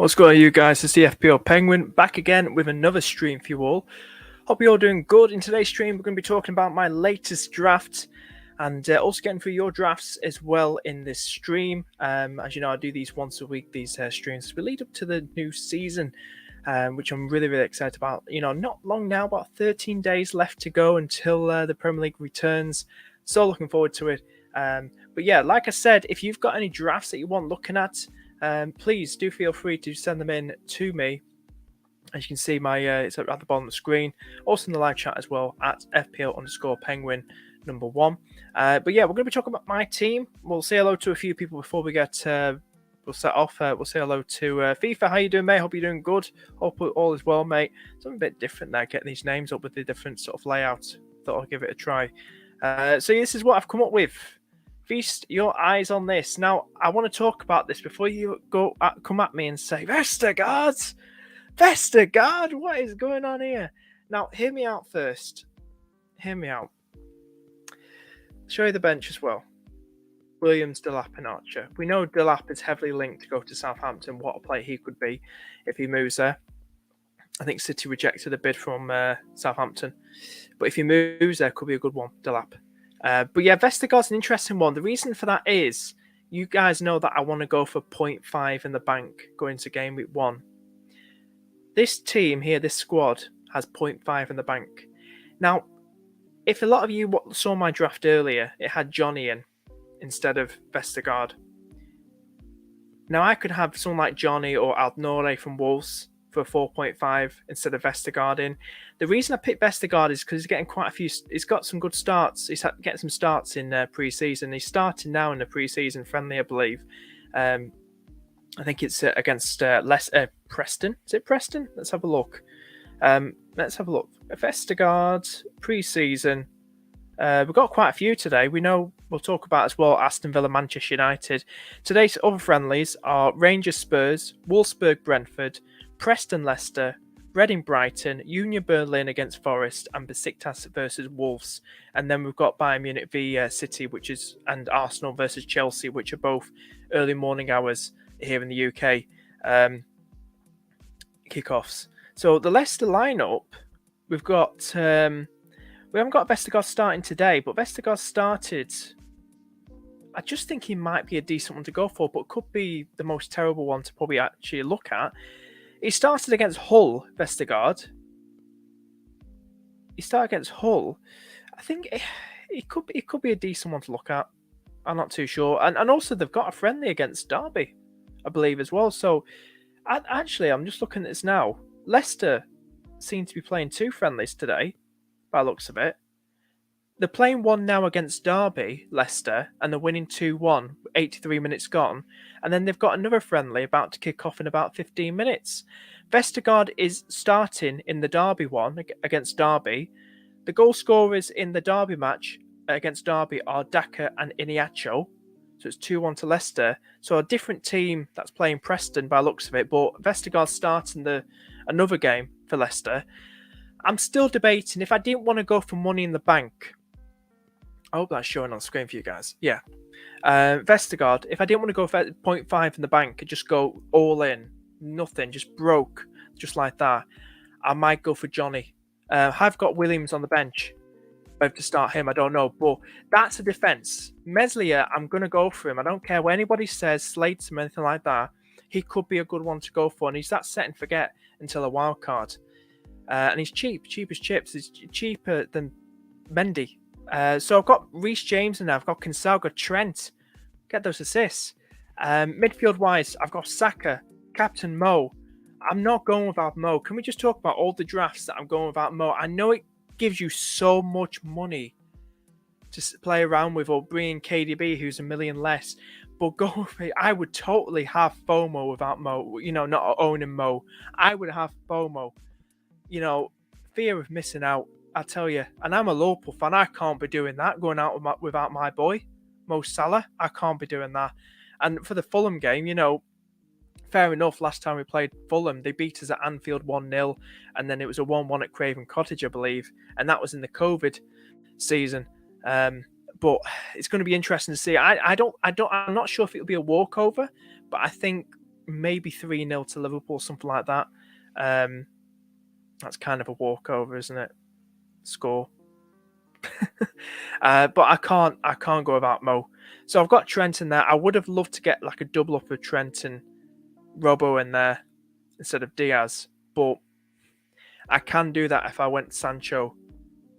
What's going on, you guys? It's the FPL Penguin back again with another stream for you all. Hope you're all doing good. In today's stream, we're going to be talking about my latest draft and also getting through your drafts as well in this stream. As you know, I do these once a week, these streams as we lead up to the new season, which I'm really, really excited about. You know, not long now, about 13 days left to go until the Premier League returns. So looking forward to it. But yeah, like I said, if you've got any drafts that you want looking at, please do feel free to send them in to me. As you can see, my it's at the bottom of the screen. Also in the live chat as well at FPL_Penguin number 1. But yeah, we're going to be talking about my team. We'll say hello to a few people before we get. We'll set off. We'll say hello to FIFA. How you doing, mate? Hope you're doing good. Hope all is well, mate. Something a bit different there, getting these names up with the different sort of layouts. Thought I'll give it a try. So this is what I've come up with. Feast your eyes on this. Now, I want to talk about this before you come at me and say, Vestergaard, what is going on here? Now, hear me out first. Hear me out. Show you the bench as well. Williams, Delap and Archer. We know Delap is heavily linked to go to Southampton. What a player he could be if he moves there. I think City rejected a bid from Southampton. But if he moves there, could be a good one, Delap. But yeah, Vestergaard's an interesting one. The reason for that is, you guys know that I want to go for 0.5 in the bank going to game week 1. This team here, this squad, has 0.5 in the bank. Now, if a lot of you saw my draft earlier, it had Johnny in instead of Vestergaard. Now, I could have someone like Johnny or Aldnore from Wolves for 4.5 instead of Vestergaard in. The reason I picked Vestergaard is because he's getting quite a few. He's got some good starts. He's getting some starts in pre-season. He's starting now in the pre-season friendly, I believe. I think it's against Preston. Is it Preston? Let's have a look. Vestergaard pre-season. We've got quite a few today. We know we'll talk about as well Aston Villa, Manchester United. Today's other friendlies are Rangers, Spurs, Wolfsburg, Brentford, Preston, Leicester, Reading, Brighton, Union Berlin against Forest, and Besiktas versus Wolves. And then we've got Bayern Munich v City, and Arsenal versus Chelsea, which are both early morning hours here in the UK kickoffs. So the Leicester lineup, we've got. We haven't got Vestergaard starting today, but Vestergaard started. I just think he might be a decent one to go for, but could be the most terrible one to probably actually look at. He started against Hull, Vestergaard. I think it could be a decent one to look at. I'm not too sure. And also they've got a friendly against Derby, I believe, as well. So actually, I'm just looking at this now. Leicester seem to be playing 2 friendlies today, by the looks of it. They're playing one now against Derby, Leicester, and they're winning 2-1, 83 minutes gone. And then they've got another friendly about to kick off in about 15 minutes. Vestergaard is starting in the Derby one against Derby. The goal scorers in the Derby match against Derby are Daka and Iniacho. So it's 2-1 to Leicester. So a different team that's playing Preston by the looks of it. But Vestergaard's starting another game for Leicester. I'm still debating if I didn't want to go for money in the bank. I hope that's showing on screen for you guys. Yeah. Vestergaard, if I didn't want to go for 0.5 in the bank and just go all in, nothing, just broke, just like that, I might go for Johnny. I've got Williams on the bench. Whether to start him, I don't know. But that's a defence. Meslier, I'm going to go for him. I don't care what anybody says, slates him, anything like that. He could be a good one to go for. And he's that set and forget until a wild card. And he's cheap as chips. He's cheaper than Mendy. So I've got Reece James in there. I've got Kinsella, I've got Trent. Get those assists. Midfield-wise, I've got Saka, Captain Mo. I'm not going without Mo. Can we just talk about all the drafts that I'm going without Mo? I know it gives you so much money to play around with, or bring in KDB, who's $1 million less. But go with it. I would totally have FOMO without Mo. You know, not owning Mo. I would have FOMO. You know, fear of missing out, I tell you. And I'm a Liverpool fan. I can't be doing that, going out without my boy, Mo Salah. I can't be doing that. And for the Fulham game, you know, fair enough. Last time we played Fulham, they beat us at Anfield 1-0. And then it was a 1-1 at Craven Cottage, I believe. And that was in the COVID season. But it's going to be interesting to see. I'm not sure if it'll be a walkover, but I think maybe 3-0 to Liverpool, something like that. That's kind of a walkover, isn't it? Score. But I can't go without Mo. So I've got Trent in there. I would have loved to get like a double up of Trent and Robbo in there instead of Diaz, but I can do that if I went Sancho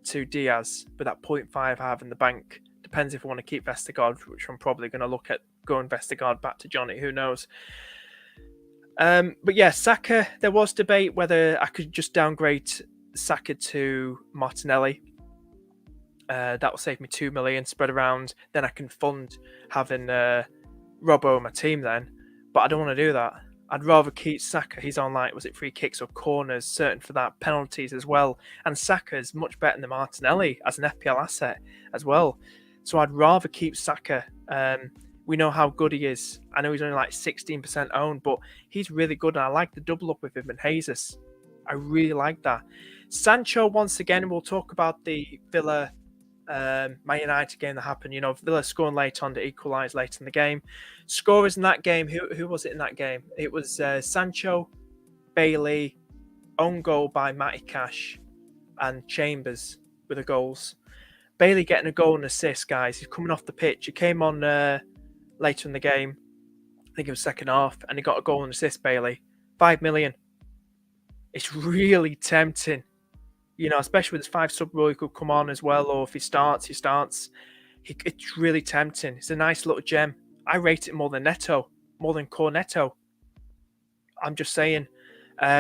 to Diaz with that 0.5 I have in the bank. Depends if I want to keep Vestergaard, which I'm probably going to look at going Vestergaard back to Johnny. Who knows? But yeah, Saka. There was debate whether I could just downgrade Saka to Martinelli. That will save me 2 million spread around. Then I can fund having Robbo in my team then. But I don't want to do that. I'd rather keep Saka. He's on like, was it free kicks or corners, certain for that, penalties as well. And Saka is much better than Martinelli as an FPL asset as well. So I'd rather keep Saka. We know how good he is. I know he's only like 16% owned, but he's really good. And I like the double up with him and Jesus. I really like that. Sancho, once again, we'll talk about the Villa Man United game that happened. You know, Villa scoring late on to equalise late in the game. Scorers in that game, who was it in that game? It was Sancho, Bailey, own goal by Matty Cash, and Chambers with the goals. Bailey getting a goal and assist, guys. He's coming off the pitch. He came on later in the game. I think it was second half, and he got a goal and assist, Bailey. 5 million. It's really tempting. You know, especially with his 5 sub rule, he could come on as well, or if he starts. It's really tempting. It's a nice little gem. I rate it more than Neto, more than Cornetto. I'm just saying.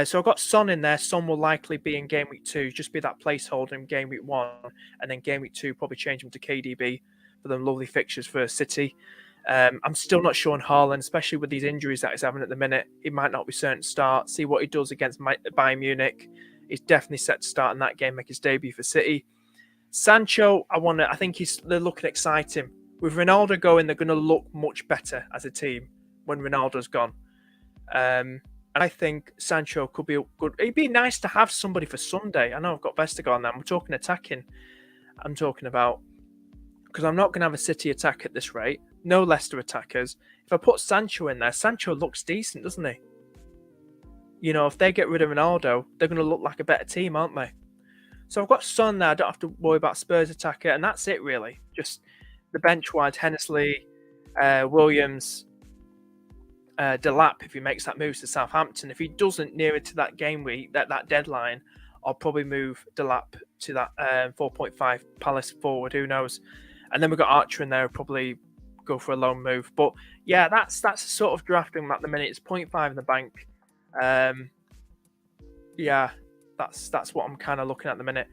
So I've got Son in there. Son will likely be in game week 2, just be that placeholder in game week 1, and then game week 2 probably change him to KDB for them lovely fixtures for City. I'm still not sure on Haaland, especially with these injuries that he's having at the minute. He might not be certain to start. See what he does against Bayern Munich. He's definitely set to start in that game, make his debut for City. Sancho, I think they're looking exciting. With Ronaldo going, they're going to look much better as a team when Ronaldo's gone. And I think Sancho could be good. It'd be nice to have somebody for Sunday. I know I've got Vestergaard now. We're talking attacking. I'm talking about, because I'm not going to have a City attack at this rate. No Leicester attackers. If I put Sancho in there, Sancho looks decent, doesn't he? You know, if they get rid of Ronaldo, they're going to look like a better team, aren't they? So I've got Son there. I don't have to worry about Spurs attacker. And that's it, really. Just the bench-wide, Hennesley, Williams, Delap, if he makes that move to Southampton. If he doesn't near it to that game week, that deadline, I'll probably move Delap to that 4.5 Palace forward. Who knows? And then we've got Archer in there. Probably go for a loan move. But yeah, that's sort of drafting at the minute. It's 0.5 in the bank. Yeah, that's what I'm kind of looking at the minute.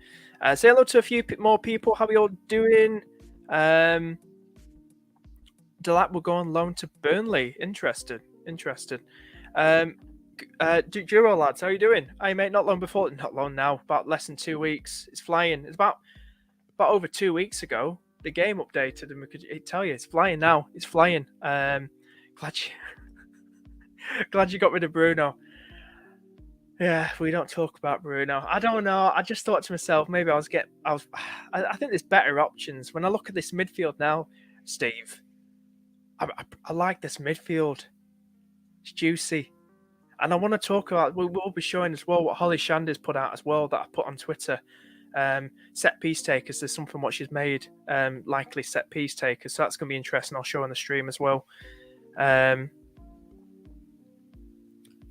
Say hello to a few more people. How are you all doing? Delap will go on loan to Burnley. Interested. Duro lads, how are you doing? Hey mate, not long before, not long now, about less than 2 weeks. It's flying. It's about over 2 weeks ago. The game updated, and we could tell you it's flying now. It's flying. Glad you got rid of Bruno. Yeah, we don't talk about Bruno. I don't know. I just thought to myself, maybe I think there's better options. When I look at this midfield now, Steve, I like this midfield. It's juicy. And I want to talk about, we will be showing as well what Holly Shander's put out as well that I put on Twitter. Set piece takers, there's something what she's made, likely set piece takers. So that's going to be interesting. I'll show on the stream as well.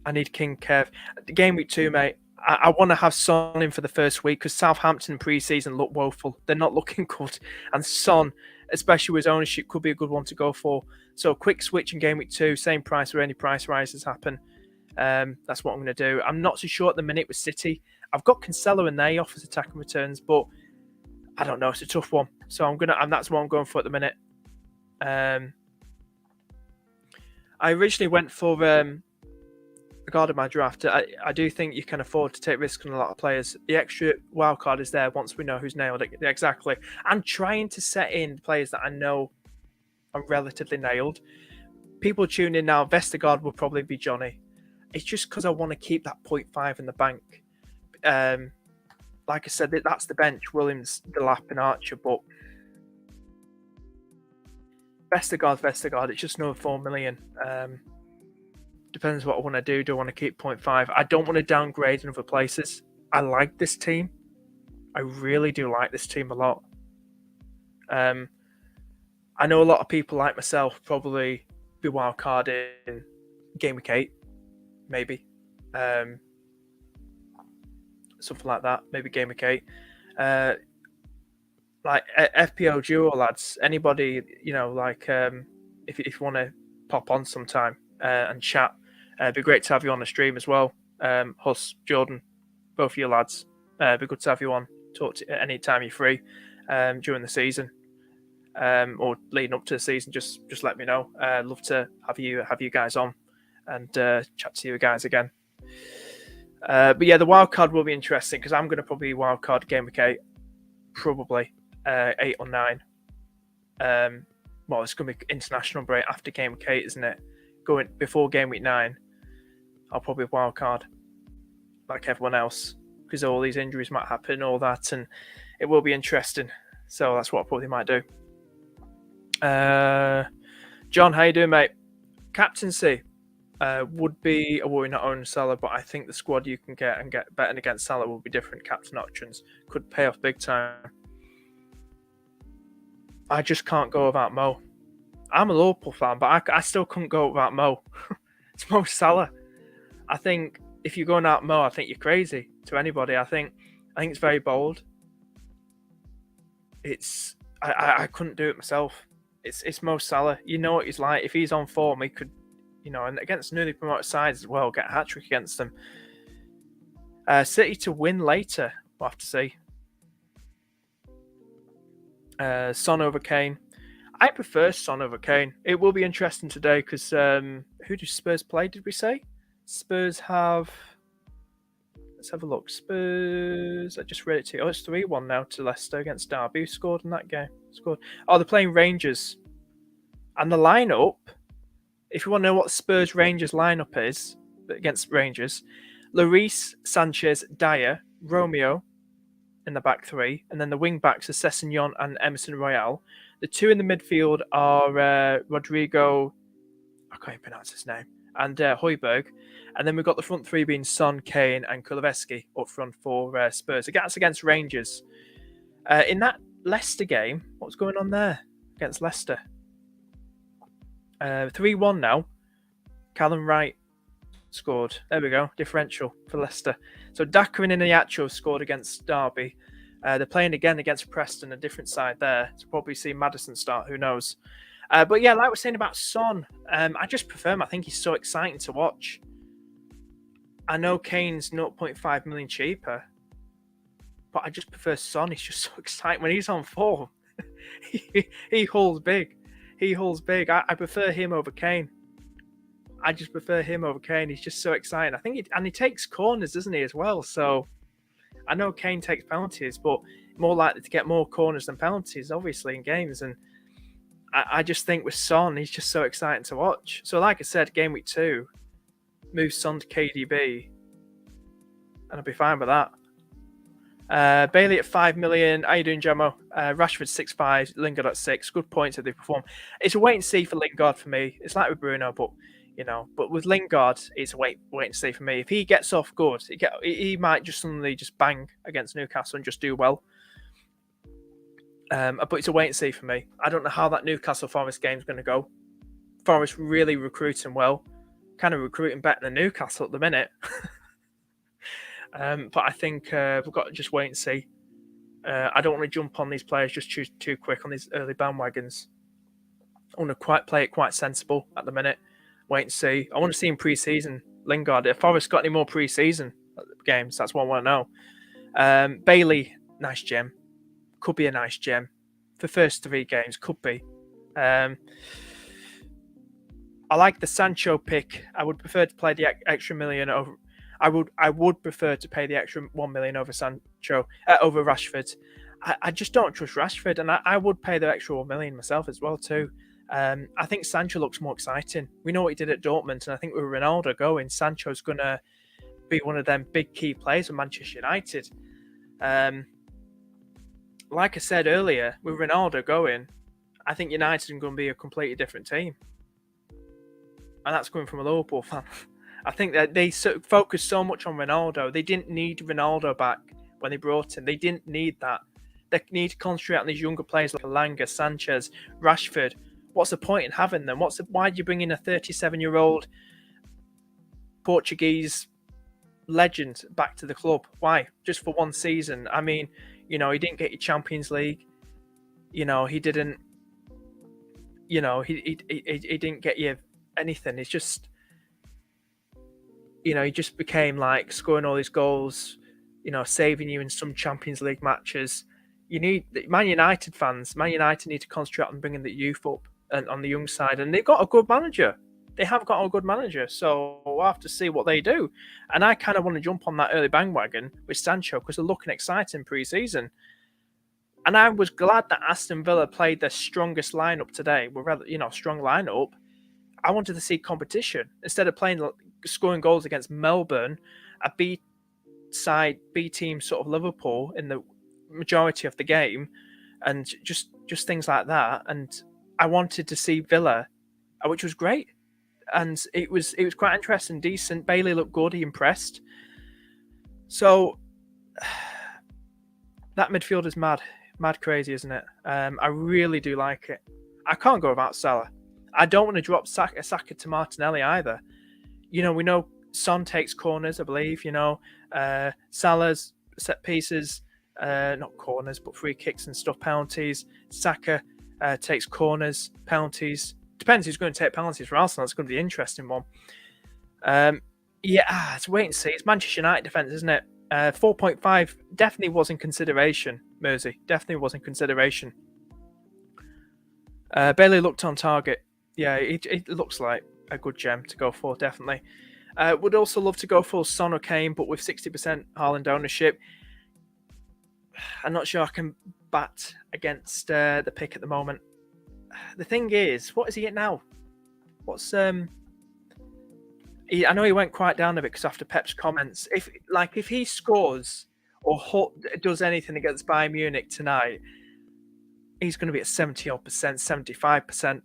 I need King Kev. Game week 2, mate. I want to have Son in for the first week because Southampton pre-season look woeful. They're not looking good. And Son, especially with his ownership, could be a good one to go for. So quick switch in game week 2, same price where any price rises happen. That's what I'm going to do. I'm not so sure at the minute with City. I've got Cancelo in there. He offers attack and returns, but I don't know. It's a tough one. So and that's what I'm going for at the minute. I originally went for regarding my draft. I do think you can afford to take risks on a lot of players. The extra wild card is there once we know who's nailed it. Exactly. I'm trying to set in players that I know are relatively nailed. People tune in now. Vestergaard will probably be Johnny. It's just because I want to keep that 0.5 in the bank. Like I said, that's the bench. Williams, Delap and Archer, but Vestergaard. It's just another 4 million. Depends what I want to do. Do I want to keep 0.5? I don't want to downgrade in other places. I like this team. I really do like this team a lot. I know a lot of people like myself probably be wildcarding Game Week 8, maybe. Something like that, maybe Game Week 8. Like FPL duo lads, anybody, if you want to pop on sometime and chat, it'd be great to have you on the stream as well. Huss, Jordan, both of you lads, it'd be good to have you on. Talk to any time you're free during the season or leading up to the season. Just let me know. I'd love to have you guys on and chat to you guys again. But yeah, the wild card will be interesting because I'm going to probably wild card Game Week 8, probably 8 or 9. Well, it's going to be international break after Game Week 8, isn't it? Going before Game Week 9, I'll probably wild card like everyone else because all these injuries might happen, all that, and it will be interesting. So that's what I probably might do. John, how you doing, mate? Captaincy would be a worry not owning Salah, but I think the squad you can get and get betting against Salah will be different. Captain options could pay off big time. I just can't go without Mo. I'm a Liverpool fan, but I still couldn't go without Mo. It's Mo Salah. I think if you're going out Mo, I think you're crazy to anybody. I think it's very bold. I couldn't do it myself. It's Mo Salah. You know what he's like. If he's on form, he could, and against newly promoted sides as well, get a hat-trick against them. City to win later. We'll have to see. Son over Kane. I prefer Son over Kane. It will be interesting today because who do Spurs play, did we say? Spurs have... Let's have a look. Spurs... I just read it to you. Oh, it's 3-1 now to Leicester against Derby. Who scored in that game? Oh, they're playing Rangers. And the lineup, if you want to know what Spurs Rangers lineup is against Rangers, Lloris, Sanchez, Dyer, Romeo in the back three, and then the wing backs are Sessegnon and Emerson Royale. The two in the midfield are Rodrigo, I can't even pronounce his name, and Højbjerg. And then we've got the front three being Son, Kane, and Kulusevski up front for Spurs. That's against Rangers. In that Leicester game, what's going on there against Leicester? 3-1 now. Callum Wright scored. There we go. Differential for Leicester. So Daka and Iheanacho scored against Derby. They're playing again against Preston, a different side there. So probably see Maddison start. Who knows? But yeah, like we're saying about Son, I just prefer him. I think he's so exciting to watch. I know Kane's 0.5 million cheaper, but I just prefer Son. He's just so exciting when he's on form. he holds big. He holds big. I prefer him over Kane. I just prefer him over Kane. He's just so exciting. I think he takes corners, doesn't he, as well? So I know Kane takes penalties, but more likely to get more corners than penalties, obviously, in games. And I just think with Son, he's just so exciting to watch. So like I said, game week 2, move Son to KDB, and I'll be fine with that. Bailey at 5 million. How you doing, Gemmo? Rashford 6.5, Lingard at 6. Good points that they perform. It's a wait and see for Lingard for me. It's like with Bruno, but with Lingard, it's a wait and see for me. If he gets off good, he might just suddenly just bang against Newcastle and just do well. But it's a wait and see for me. I don't know how that Newcastle Forest game is going to go. Forest really recruiting well, kind of recruiting better than Newcastle at the minute. But I think we've got to just wait and see. I don't want to jump on these players just too quick on these early bandwagons. I want to play it quite sensible at the minute. Wait and see. I want to see him pre-season. Lingard, if Forest got any more pre-season games, that's what I want to know. Bailey, nice gem. Could be a nice gem. For first 3 games, could be. I like the Sancho pick. I would prefer to play the extra million over. I would prefer to pay the extra 1 million over Sancho over Rashford. I just don't trust Rashford, and I would pay the extra 1 million myself as well too. I think Sancho looks more exciting. We know what he did at Dortmund, and I think with Ronaldo going, Sancho's gonna be one of them big key players for Manchester United. Like I said earlier, with Ronaldo going, I think United are going to be a completely different team. and that's coming from a Liverpool fan. I think that they focused so much on Ronaldo. They didn't need Ronaldo back when they brought him. They didn't need that. They need to concentrate on these younger players like Alanga, Sanchez, Rashford. What's the point in having them? Why do you bring in a 37-year-old Portuguese legend back to the club? Why? Just for one season? I mean, he didn't get you Champions League. He didn't. He didn't get you anything. It's just, he just became like scoring all these goals, saving you in some Champions League matches. You need Man United fans. Man United need to concentrate on bringing the youth up and on the young side, and they've got a good manager. They have got a good manager, so we'll have to see what they do. And I kind of want to jump on that early bandwagon with Sancho because they're looking exciting pre-season. And I was glad that Aston Villa played their strongest lineup today. We're rather, strong lineup. I wanted to see competition instead of scoring goals against Melbourne, a B team sort of Liverpool in the majority of the game, and just things like that. And I wanted to see Villa, which was great. And it was quite interesting, decent. Bailey looked good. He impressed. So that midfield is mad crazy, isn't it? I really do like it. I can't go without Salah. I don't want to drop Saka to Martinelli either. We know Son takes corners, I believe. Salah's set pieces, not corners, but free kicks and stuff, penalties. Saka takes corners, penalties. Depends who's going to take penalties for Arsenal. It's going to be an interesting one. It's wait and see. It's Manchester United defence, isn't it? 4.5 definitely was in consideration, Mersey. Definitely was in consideration. Bailey looked on target. Yeah, it looks like a good gem to go for, definitely. Would also love to go for Son or Kane, but with 60% Haaland ownership, I'm not sure I can bat against the pick at the moment. The thing is, what is he at now? What's I know he went quite down a bit because after Pep's comments, if he scores or does anything against Bayern Munich tonight, he's going to be at 70-odd percent, 75%.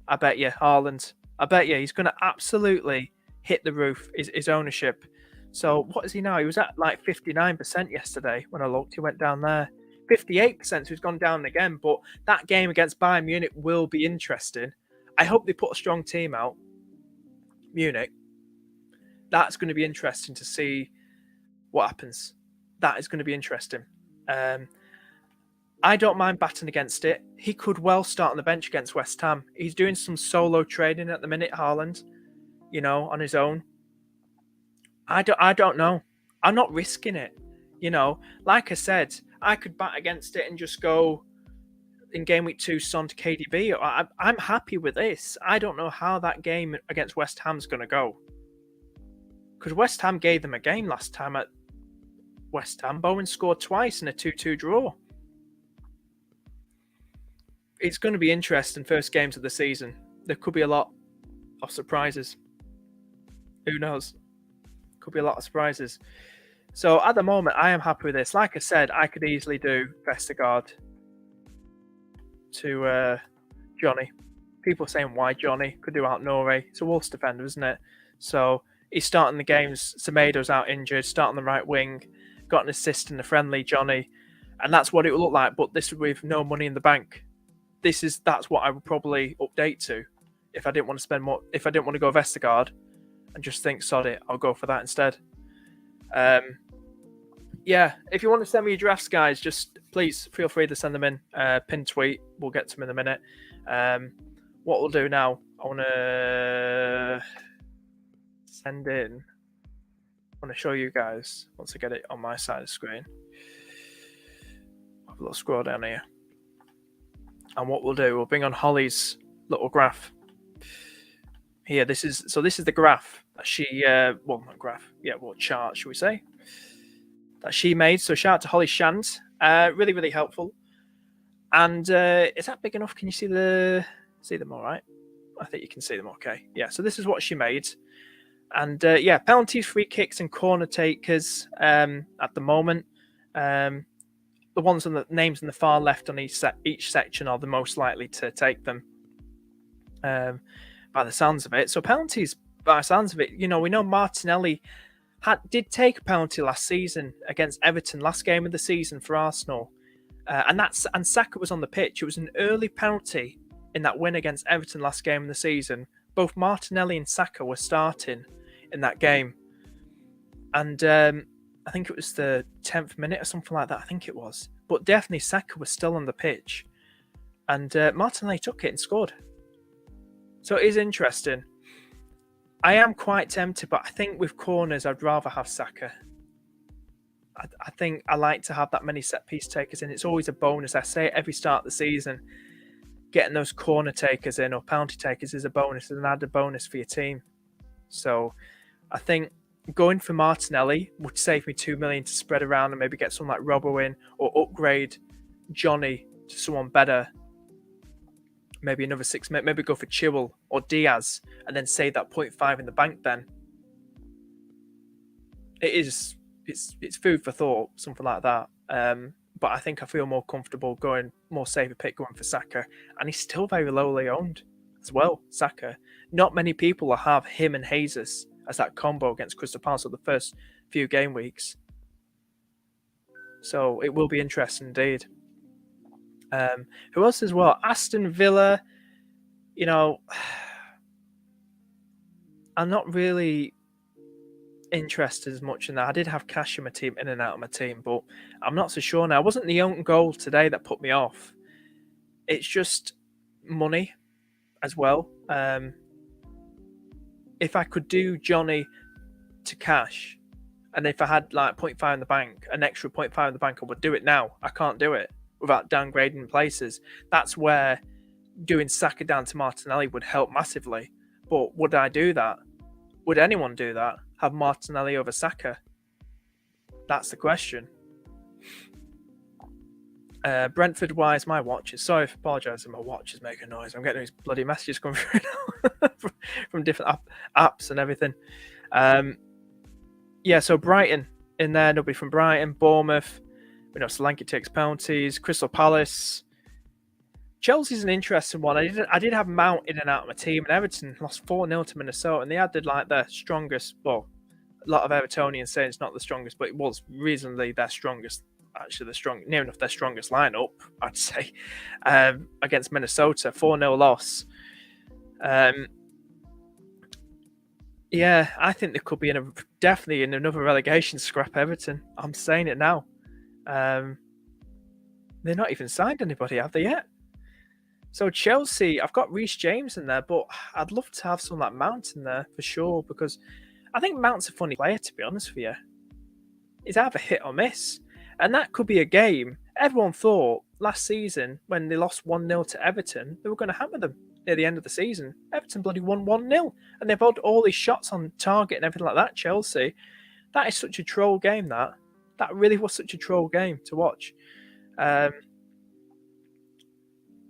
I bet you, Haaland. I bet you he's going to absolutely hit the roof. His ownership. So what is he now? He was at like 59% yesterday when I looked. He went down there. 58%, so he's gone down again. But that game against Bayern Munich will be interesting. I hope they put a strong team out. Munich. That's going to be interesting to see what happens. That is going to be interesting. I don't mind batting against it. He could well start on the bench against West Ham. He's doing some solo trading at the minute, Haaland, on his own. I don't know. I'm not risking it. Like I said, I could bat against it and just go in game week 2, Son to KDB. I'm happy with this. I don't know how that game against West Ham's going to go. Because West Ham gave them a game last time at West Ham. Bowen scored twice in a 2-2 draw. It's going to be interesting first games of the season. There could be a lot of surprises. Who knows? Could be a lot of surprises. So at the moment, I am happy with this. Like I said, I could easily do Vestergaard to Johnny. People are saying, why Johnny? Could do out Norway. It's a Wolves defender, isn't it? So he's starting the games. Semedo's out injured, starting the right wing, got an assist in the friendly, Johnny. And that's what it will look like. But this with no money in the bank. That's what I would probably update to if I didn't want to spend more. If I didn't want to go Vestergaard and just think, sod it, I'll go for that instead. If you want to send me your drafts, guys, just please feel free to send them in. Pin tweet, we'll get to them in a minute. What we'll do now, I want to send in. I want to show you guys once I get it on my side of the screen. Have a little scroll down here. And what we'll do, we'll bring on Holly's little graph. Here, this is the graph that she, not graph, chart, should we say, that she made. So shout out to Holly Shand. Really, really helpful. And is that big enough? Can you see them all right? I think you can see them okay. Yeah, so this is what she made. And penalties, free kicks, and corner takers at the moment. The ones on the names in the far left on each section are the most likely to take them. by the sounds of it. So penalties, by the sounds of it, we know Martinelli did take a penalty last season against Everton, last game of the season for Arsenal, and Saka was on the pitch. It was an early penalty in that win against Everton last game of the season. Both Martinelli and Saka were starting in that game, and I think it was the 10th minute or something like that. I think it was, but definitely Saka was still on the pitch, and Martinelli took it and scored. So it is interesting. I am quite tempted, but I think with corners, I'd rather have Saka. I think I like to have that many set piece takers in. It's always a bonus. I say it every start of the season. Getting those corner takers in or penalty takers is a bonus, and an added bonus for your team. So I think going for Martinelli would save me 2 million to spread around and maybe get someone like Robbo in, or upgrade Johnny to someone better. Maybe another 6 minutes, maybe go for Chilwell or Diaz, and then save that 0.5 in the bank. Then it's food for thought, something like that. But I think I feel more comfortable going more safer pick, going for Saka, and he's still very lowly owned as well. Saka, not many people will have him and Jesus as that combo against Crystal Palace for the first few game weeks. So it will be interesting indeed. Who else as well? Aston Villa, I'm not really interested as much in that. I did have cash in my team, in and out of my team, but I'm not so sure now. It wasn't the own goal today that put me off. It's just money as well. If I could do Johnny to cash, and if I had like 0.5 in the bank, an extra 0.5 in the bank, I would do it now. I can't do it without downgrading places. That's where doing Saka down to Martinelli would help massively. But would I do that? Would anyone do that? Have Martinelli over Saka? That's the question. Brentford-wise, my watches. Sorry, I apologise if my watch is making noise. I'm getting these bloody messages coming through now from different apps and everything. So Brighton in there. Nobody from Brighton. Bournemouth. We know Solanke takes penalties. Crystal Palace. Chelsea's an interesting one. I did have Mount in and out of my team, and Everton lost 4-0 to Minnesota, and they had like their strongest. Well, a lot of Evertonians say it's not the strongest, but it was reasonably their strongest. Actually, near enough their strongest lineup, I'd say, against Minnesota. 4-0 loss. I think they could be definitely in another relegation scrap. Everton. I'm saying it now. They're not even signed anybody, have they yet? So Chelsea, I've got Reece James in there, but I'd love to have someone like Mount in there for sure, because I think Mount's a funny player, to be honest with you. He's either hit or miss. And that could be a game. Everyone thought last season, when they lost 1-0 to Everton, they were going to hammer them near the end of the season. Everton bloody won 1-0. And they've had all these shots on target and everything like that, Chelsea. That is such a troll game, that. That really was such a troll game to watch.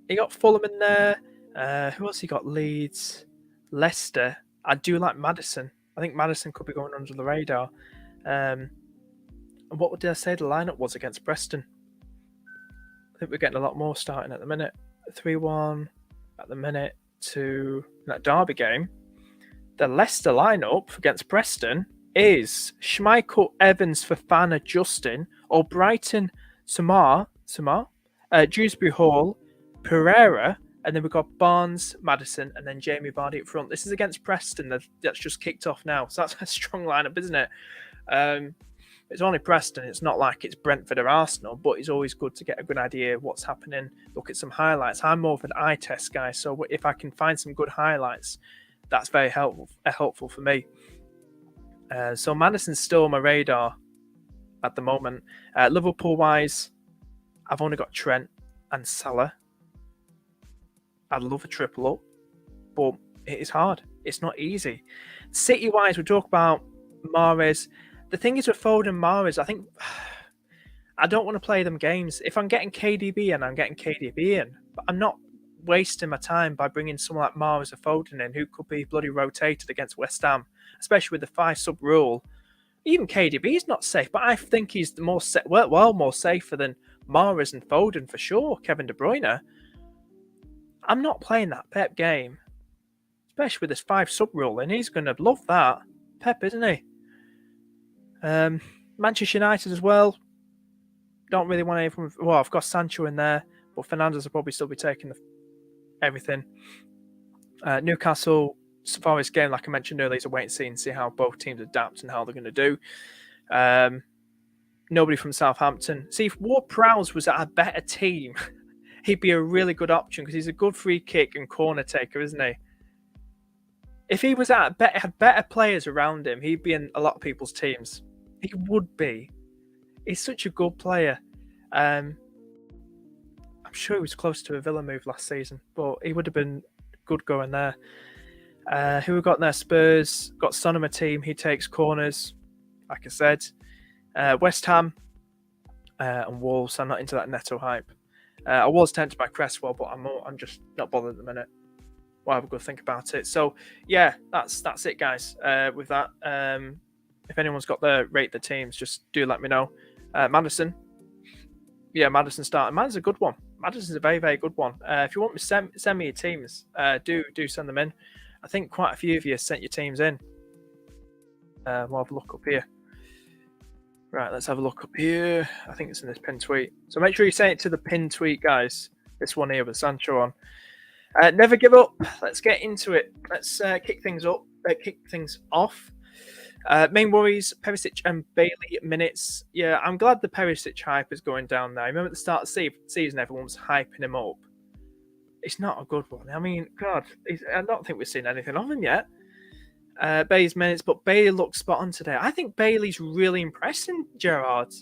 He got Fulham in there. Who else he got? Leeds. Leicester. I do like Maddison. I think Maddison could be going under the radar. And what did I say the lineup was against Preston? I think we're getting a lot more starting at the minute. 3-1 at the minute to that Derby game. The Leicester lineup against Preston is Schmeichel, Evans, Fofana, Justin, or Brighton, Samar, Dewsbury Hall, Pereira, and then we've got Barnes, Maddison, and then Jamie Vardy up front. This is against Preston. That's just kicked off now. So that's a strong lineup, isn't it? It's only Preston. It's not like it's Brentford or Arsenal, but it's always good to get a good idea of what's happening. Look at some highlights. I'm more of an eye test guy, so if I can find some good highlights, that's very helpful for me. So Maddison's still on my radar at the moment. Liverpool-wise, I've only got Trent and Salah. I'd love a triple up, but it is hard. It's not easy. City-wise, we talk about Mahrez. The thing is with Foden and Mahrez, I think I don't want to play them games. If I'm getting KDB in, I'm getting KDB in. But I'm not wasting my time by bringing someone like Mahrez or Foden in who could be bloody rotated against West Ham, especially with the 5-sub rule. Even KDB is not safe, but I think he's more safer than Mahrez and Foden for sure. Kevin De Bruyne. I'm not playing that Pep game especially with this 5 sub rule, and he's going to love that. Pep, isn't he? Manchester United as well. Don't really want anything. Well, I've got Sancho in there, but Fernandes will probably still be taking everything. Newcastle, Forest game, like I mentioned earlier, is a wait and see how both teams adapt and how they're going to do. Nobody from Southampton. See, if Ward-Prowse was at a better team, he'd be a really good option because he's a good free kick and corner taker, isn't he? If he was had better players around him, he'd be in a lot of people's teams. He would be. He's such a good player. I'm sure he was close to a Villa move last season, but he would have been good going there. Who we got there? Spurs. Got Son on my team. He takes corners, like I said. West Ham and Wolves. I'm not into that Neto hype. I was tempted by Cresswell, but I'm just not bothered at the minute. We'll have a good think about it. So yeah, that's it, guys. With that, if anyone's got rate the teams, just do let me know. Maddison. Yeah, Maddison starting. Madison's a good one. Madison's a very, very good one. If you want me to send me your teams, do send them in. I think quite a few of you sent your teams in. We'll have a look up here. Right, let's have a look up here. I think it's in this pinned tweet. So make sure you send it to the pinned tweet, guys. This one here with Sancho on. Never give up. Let's get into it. Let's kick things off. Main worries, Perisic and Bailey minutes. Yeah, I'm glad the Perisic hype is going down now. Remember at the start of the season, everyone was hyping him up. It's not a good one. I mean, God, I don't think we've seen anything of him yet. Bailey's minutes, but Bailey looks spot on today. I think Bailey's really impressing Gerrard.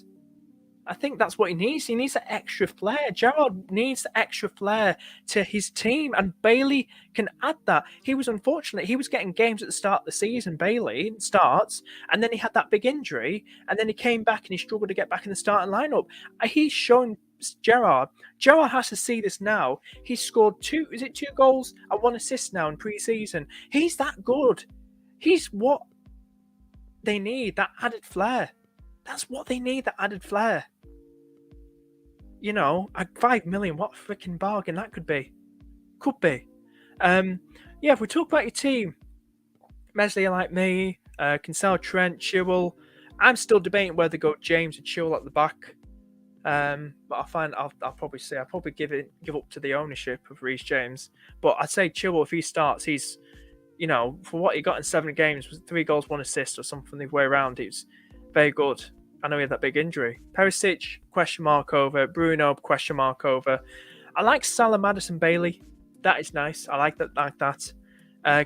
I think that's what he needs. He needs that extra flair. Gerrard needs the extra flair to his team, and Bailey can add that. He was unfortunate. He was getting games at the start of the season, Bailey starts, and then he had that big injury, and then he came back and he struggled to get back in the starting lineup. He's shown Gerrard has to see this now. He's scored 2 goals and 1 assist now in pre-season. He's that good. He's what they need, that added flair. That's what they need, that added flair. You know, at 5 million, what a freaking bargain that could be. Could be. Yeah, if we talk about your team, Meslier like me, Cancelo, Trent, Chilwell. I'm still debating whether to go James or Chilwell at the back. But I'll probably say I'll probably give up to the ownership of Reece James. But I'd say Chilwell, if he starts, he's, you know, for what he got in 7 games, was 3 goals, 1 assist or something the way around. He was very good. I know he had that big injury. Perisic, question mark over. Bruno, question mark over. I like Salah, Maddison, Bailey. That is nice. I like that.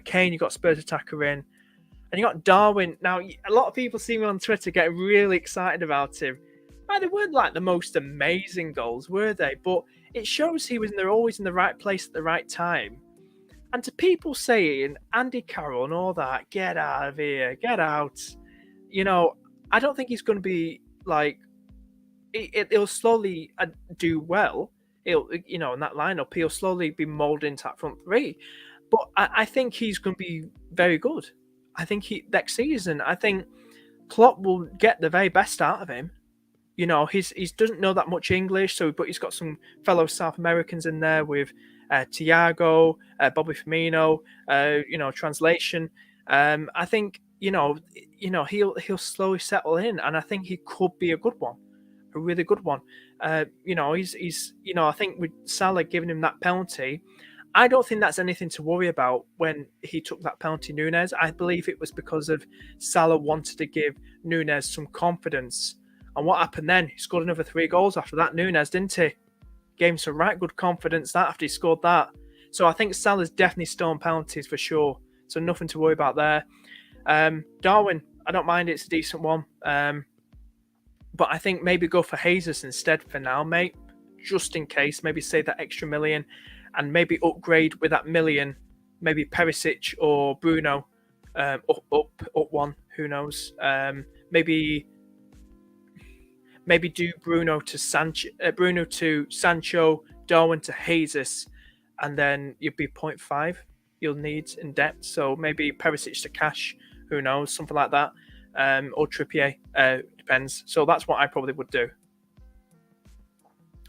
Kane, you got Spurs attacker in. And you got Darwin. Now, a lot of people see me on Twitter getting really excited about him. They weren't like the most amazing goals, were they? But it shows he was always in the right place at the right time. And to people saying, Andy Carroll and all that, get out of here, get out. You know, I don't think he's going to be like, he'll slowly do well. He'll, you know, in that lineup, he'll slowly be molded into that front three. But I think he's going to be very good. I think next season, I think Klopp will get the very best out of him. You know, he doesn't know that much English, but he's got some fellow South Americans in there with Thiago, Bobby Firmino. You know, translation. I think he'll slowly settle in, and I think he could be a good one, a really good one. You know, he's I think with Salah giving him that penalty, I don't think that's anything to worry about when he took that penalty, Núñez. I believe it was because of Salah wanted to give Núñez some confidence. And what happened then? He scored another 3 goals after that, Núñez, didn't he? Gave him some right good confidence that after he scored that. So I think Salah's definitely stolen penalties for sure. So nothing to worry about there. Darwin, I don't mind. It's a decent one. But I think maybe go for Jesus instead for now, mate. Just in case. Maybe save that extra million and maybe upgrade with that million. Maybe Perisic or Bruno up one. Who knows? Maybe do Bruno to Sancho, Darwin to Jesus, and then you'd be 0.5 you'll need in depth. So maybe Perisic to Cash, who knows, something like that, or Trippier, depends. So that's what I probably would do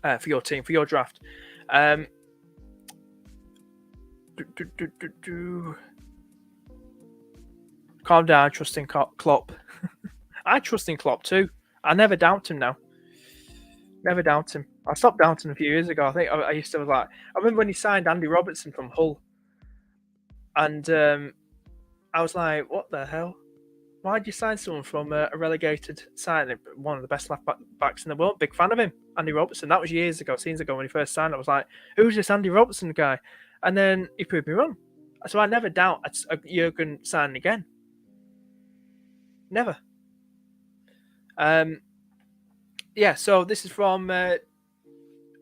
for your team, for your draft. Calm down, trusting Klopp. I trust in Klopp too. I never doubt him now. Never doubt him. I stopped doubting a few years ago. I think I used to I remember when he signed Andy Robertson from Hull, and I was like, what the hell? Why'd you sign someone from a relegated side? One of the best left backs in the world. Big fan of him, Andy Robertson. That was years ago, seasons ago when he first signed. I was like, who's this Andy Robertson guy? And then he proved me wrong. So I never doubt Jurgen signing again. Never. Yeah, so this is from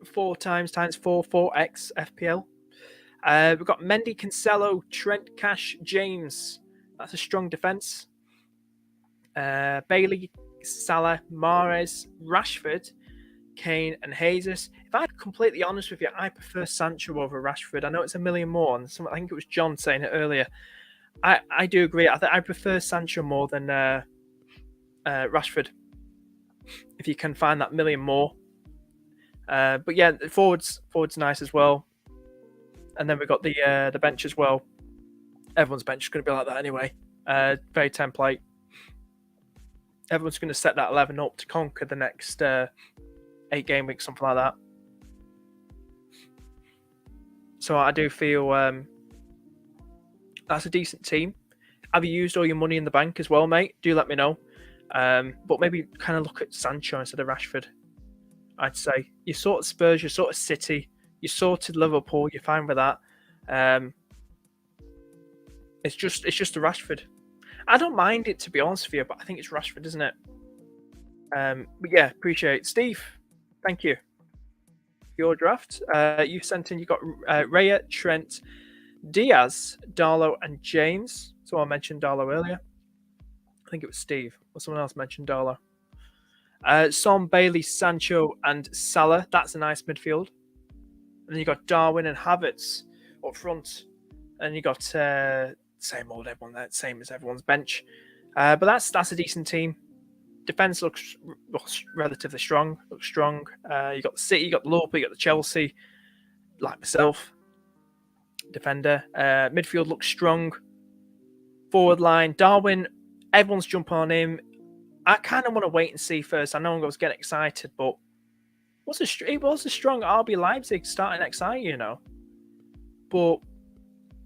4 times 4, 4x FPL. We've got Mendy, Cancelo, Trent, Cash, James. That's a strong defence. Bailey, Salah, Mahrez, Rashford, Kane, and Jesus. If I'm completely honest with you, I prefer Sancho over Rashford. I know it's a million more, and I think it was John saying it earlier. I do agree. I prefer Sancho more than Rashford. If you can find that million more. But yeah, forwards nice as well. And then we've got the bench as well. Everyone's bench is going to be like that anyway. Very template. Everyone's going to set that 11 up to conquer the next 8 game weeks, something like that. So I do feel that's a decent team. Have you used all your money in the bank as well, mate? Do let me know. But maybe kind of look at Sancho instead of Rashford. I'd say you sorted Spurs, you sorted City, you sorted Liverpool. You're fine with that. It's just a Rashford. I don't mind it, to be honest with you, but I think it's Rashford, isn't it? But yeah, appreciate it. Steve, thank you. Your draft. You sent in. You got Raya, Trent, Diaz, Darlow, and James. So I mentioned Darlow earlier. I think it was Steve or someone else mentioned Darlow. Son, Bailey, Sancho, and Salah. That's a nice midfield. And then you got Darwin and Havertz up front. And you got same old everyone there, same as everyone's bench. But that's a decent team. Defense looks relatively strong. Looks strong. You got the City, you got the Liverpool, you got the Chelsea. Like myself, defender. Midfield looks strong. Forward line, Darwin. Everyone's jumping on him. I kind of want to wait and see first. I know I was getting excited, but it was a strong RB Leipzig starting next year, you know. But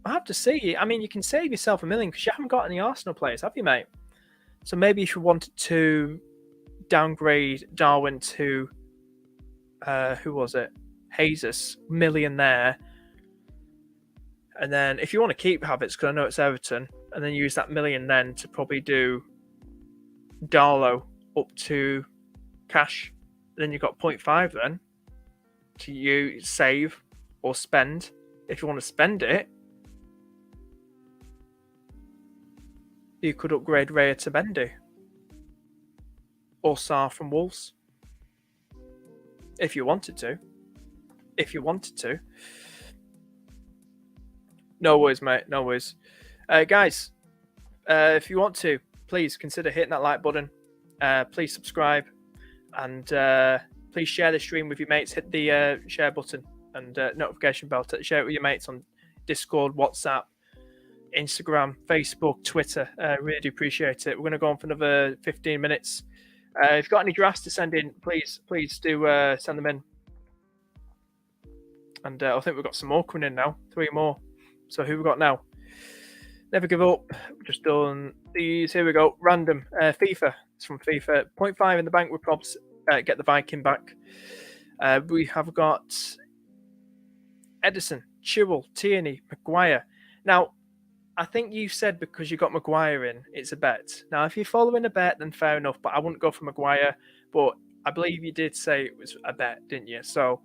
I have to see. I mean, you can save yourself $1 million because you haven't got any Arsenal players, have you, mate? So maybe if you wanted to downgrade Darwin to who was it? Jesus, $1 million there. And then if you want to keep Havertz, because I know it's Everton, and then use that $1 million then to probably do Darlow up to Cash. And then you've got 0.5 then to you save or spend. If you want to spend it, you could upgrade Raya to Mendy or Sarr from Wolves if you wanted to. No worries, mate. No worries. Guys, if you want to, please consider hitting that like button. Please subscribe. And please share the stream with your mates. Hit the share button and notification bell. Share it with your mates on Discord, WhatsApp, Instagram, Facebook, Twitter. Really do appreciate it. We're going to go on for another 15 minutes. If you've got any drafts to send in, please do send them in. And I think we've got some more coming in now. 3 more. So who we got now? Never give up. We've just done these. Here we go. Random. FIFA. It's from FIFA. 0.5 in the bank with props. Get the Viking back. We have got Edison, Chilwell, Tierney, Maguire. Now, I think you said because you got Maguire in, it's a bet. Now, if you're following a bet, then fair enough, but I wouldn't go for Maguire. But I believe you did say it was a bet, didn't you? So,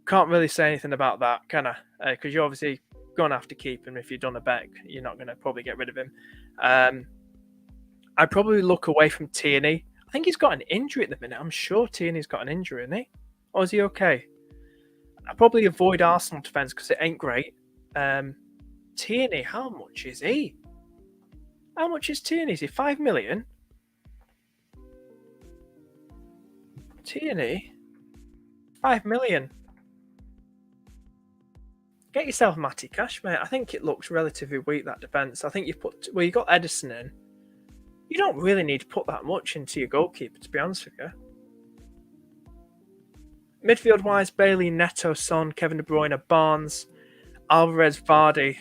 can't really say anything about that, can I? Because you're obviously going to have to keep him if you've done a bet. You're not going to probably get rid of him. I'd probably look away from Tierney. I think he's got an injury at the minute. I'm sure Tierney's got an injury, isn't he? Or is he okay? I'd probably avoid Arsenal defence because it ain't great. Tierney, how much is he? How much is Tierney? Is he 5 million? Tierney? 5 million. Get yourself Matty Cash, mate. I think it looks relatively weak, that defence. I think you got Edison in. You don't really need to put that much into your goalkeeper, to be honest with you. Midfield-wise, Bailey, Neto, Son, Kevin De Bruyne, Barnes, Alvarez, Vardy.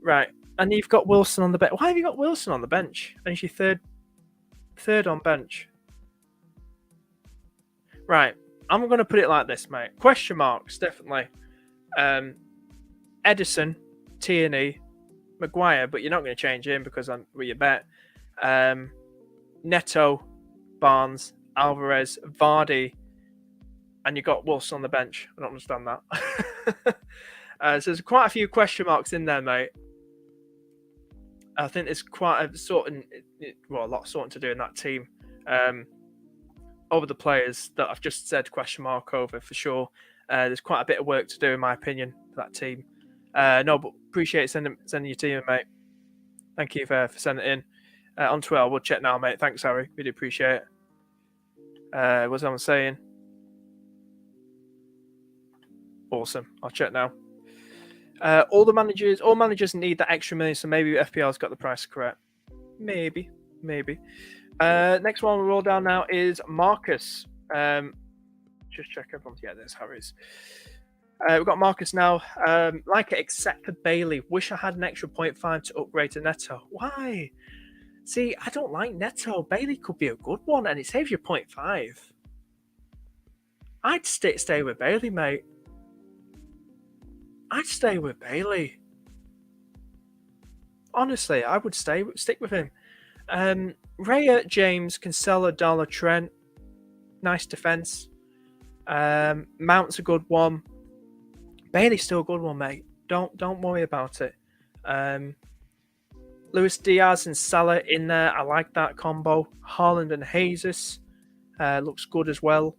Right. And you've got Wilson on the bench. Why have you got Wilson on the bench? And he's your third on bench. Right. I'm going to put it like this, mate. Question marks, definitely. Edison, Tierney, Maguire, but you're not going to change him because I'm with your bet. Neto, Barnes, Alvarez, Vardy, and you got Wilson on the bench. I don't understand that. So there's quite a few question marks in there, mate. I think there's quite a lot of sorting to do in that team. Over the players that I've just said question mark over for sure. There's quite a bit of work to do, in my opinion, for that team. No, but appreciate sending your team in, mate. Thank you for sending it in. On Twitter, we'll check now, mate. Thanks, Harry. Really appreciate it. What was I saying? Awesome. I'll check now. All managers need that extra million, so maybe FPL's got the price correct. Maybe. Next one we'll roll down now is Marcus. Just check everyone's. Yeah, there's Harry's. We've got Marcus now. Like it, except for Bailey. Wish I had an extra 0.5 to upgrade to Neto. Why? See, I don't like Neto. Bailey could be a good one, and it saves you 0.5. I'd stay with Bailey, mate. I'd stay with Bailey. Honestly, I would stick with him. Raya, James, Cancelo, Dalla, Trent. Nice defense. Mount's a good one. Bailey's still a good one, mate. Don't worry about it. Luis Diaz and Salah in there. I like that combo. Haaland and Jesus looks good as well.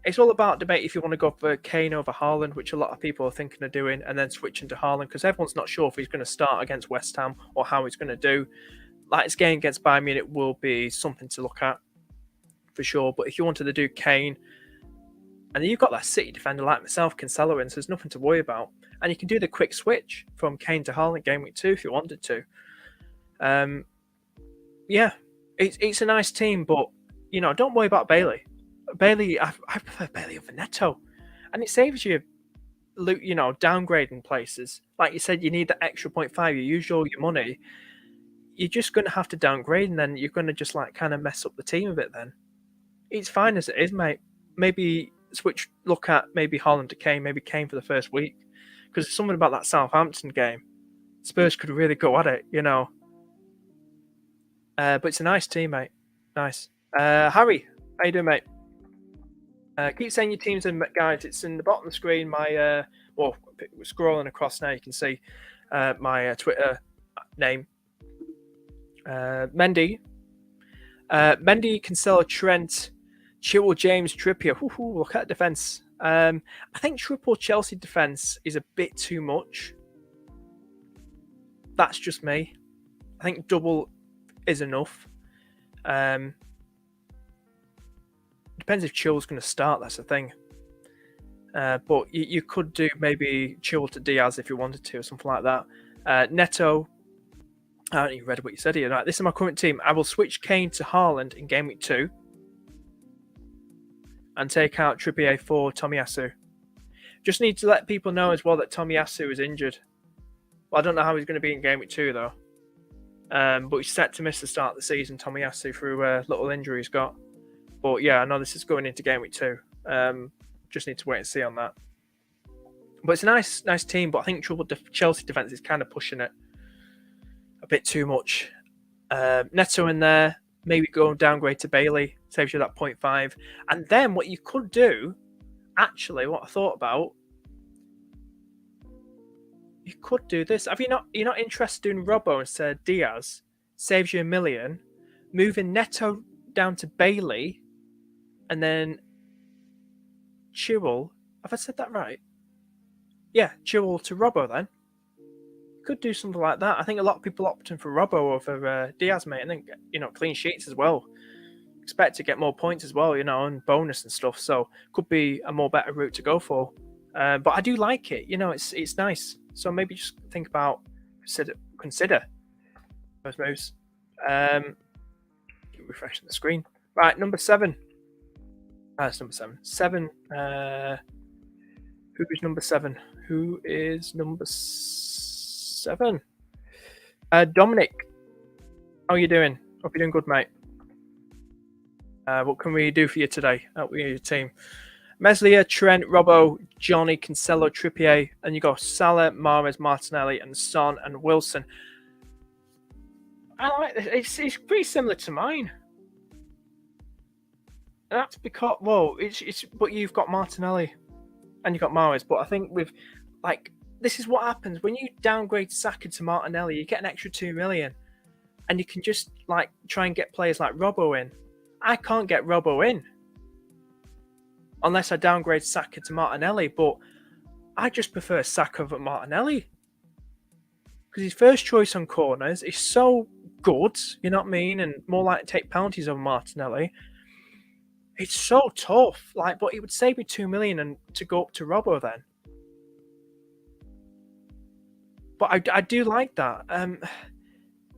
It's all about debate if you want to go for Kane over Haaland, which a lot of people are thinking of doing, and then switching to Haaland because everyone's not sure if he's going to start against West Ham or how he's going to do. Like his game against Bayern Munich will be something to look at for sure. But if you wanted to do Kane, and then you've got that City defender like myself, Cancelo, in, so there's nothing to worry about. And you can do the quick switch from Kane to Haaland game week 2 if you wanted to. Yeah, it's a nice team, but don't worry about Bailey. Bailey, I prefer Bailey over Neto, and it saves you, downgrading places. Like you said, you need the extra 0.5. You use all your money. You're just going to have to downgrade, and then you're going to just kind of mess up the team a bit. Then it's fine as it is, mate. Maybe look at maybe Haaland to Kane, maybe Kane for the first week, because there's something about that Southampton game. Spurs could really go at it, But it's a nice team, mate. Nice. Harry, how you doing, mate? Keep saying your teams in, guys. It's in the bottom of the screen. My scrolling across now, you can see my Twitter name. Mendy, Cancelo, Trent, Chilwell, James, Trippier. Look at defense. I think triple Chelsea defense is a bit too much. That's just me. I think double is enough. Depends if Chilwell's going to start. That's the thing. But you could do maybe Chilwell to Diaz if you wanted to, or something like that. Neto. I haven't even read what you said here. Right, this is my current team. I will switch Kane to Haaland in game week 2 and take out Trippier for Tomiyasu. Just need to let people know as well that Tomiyasu is injured. Well, I don't know how he's going to be in game week 2 though. But he's set to miss the start of the season, Tomiyasu, through a little injury he's got. But yeah, I know this is going into game week 2. Just need to wait and see on that. But it's a nice team. But I think Chelsea defense is kind of pushing it a bit too much. Neto in there, maybe go downgrade to Bailey, saves you that 0.5. And then what you could do, actually, what I thought about, you could do this. You're not interested in Robbo instead of Diaz, saves you $1 million, moving Neto down to Bailey, and then Chilwell. Have I said that right? Yeah, Chilwell to Robbo then. Could do something like that. I think a lot of people opting for Robbo over Diaz, mate, and then clean sheets as well. Expect to get more points as well, and bonus and stuff. So could be a more better route to go for. But I do like it. It's nice. So maybe just think about consider those moves. Keep refreshing the screen. Right, number 7. That's number 7. 7. Who is number 7? Who is number 7? Dominic. How are you doing? Hope you're doing good, mate. What can we do for you today? Help with your team. Meslier, Trent, Robbo, Johnny, Cancelo, Trippier, and you got Salah, Mahrez, Martinelli, and Son and Wilson. I like this. It's pretty similar to mine. And that's because but you've got Martinelli and you've got Mahrez. But I think this is what happens when you downgrade Saka to Martinelli. You get an extra 2 million, and you can just try and get players like Robbo in. I can't get Robbo in unless I downgrade Saka to Martinelli, but I just prefer Saka over Martinelli because his first choice on corners is so good, you know what I mean, and more likely to take penalties over Martinelli. It's so tough, but it would save me 2 million and to go up to Robbo then. But I do like that.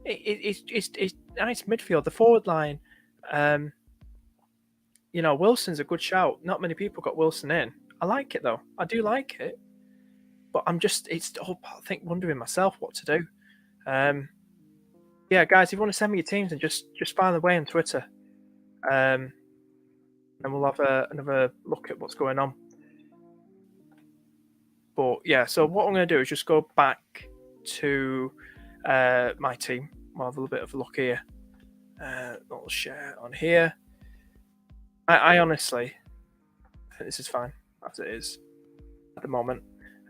It's nice midfield, the forward line. Wilson's a good shout. Not many people got Wilson in. I like it though. I do like it. But wondering myself what to do. Yeah, guys, if you want to send me your teams and just find the way on Twitter. And we'll have another look at what's going on. But yeah, so what I'm going to do is just go back to my team. We'll have a little bit of a look here. Little share on here. I honestly think this is fine as it is at the moment.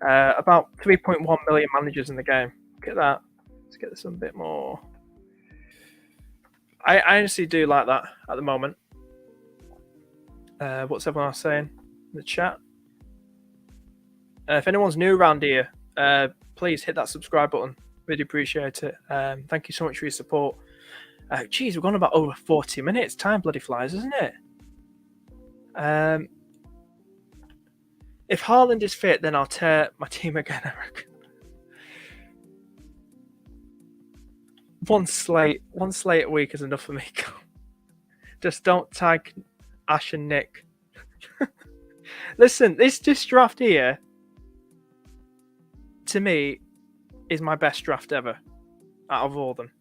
About 3.1 million managers in the game. Look at that. Let's get this a bit more. I honestly do like that at the moment. What's everyone else saying in the chat? If anyone's new around here, please hit that subscribe button. Really appreciate it. Thank you so much for your support. Geez, we've gone about over 40 minutes. Time bloody flies, isn't it? If HAALAND is fit, then I'll tear my team again, I reckon. One slate a week is enough for me. Just don't tag Ash and Nick. Listen, this draft here, to me, is my best draft ever out of all of them.